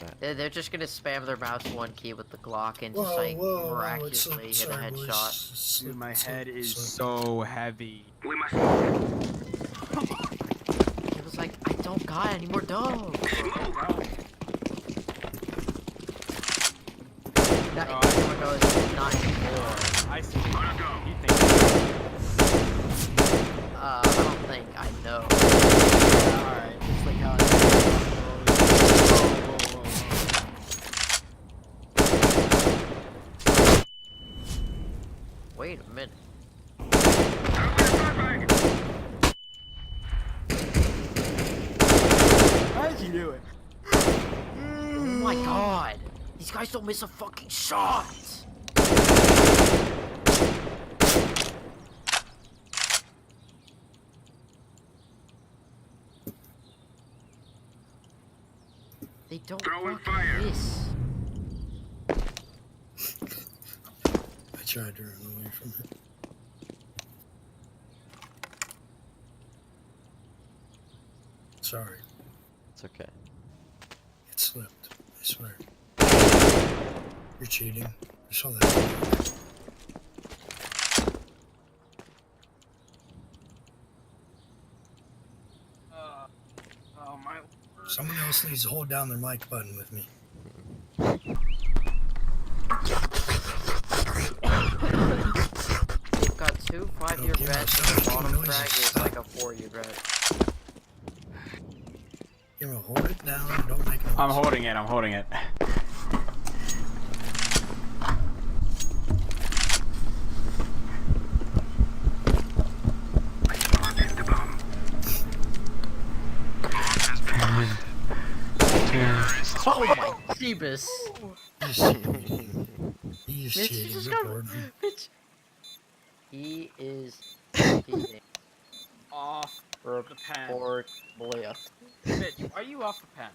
was that? They're just gonna spam their mouse one key with the Glock and just like miraculously hit a headshot. Dude, my head is so heavy. We must It was like, I don't got any more dogs. Not anymore dogs, not anymore. I see. You think? I don't think I know. Alright, just like how Wait a minute. How did you do it? Oh my god! These guys don't miss a fucking shot! They don't fucking miss. I tried to run away from it. Sorry, It's okay. it slipped. I swear. You're cheating. I saw that. Oh my. Someone else needs to hold down their mic button with me. They've got two 5-year Okay, vets so and the bottom noises. frag is like a 4-year vet. You know, hold it down and don't make noise. I'm holding it, I'm holding it. Oh my Jeebus! He's cheating. He's Mitch cheating. just Report got... him. Mitch... He is cheating. Off the pen. Or Malia. Mitch, why are you off the pen?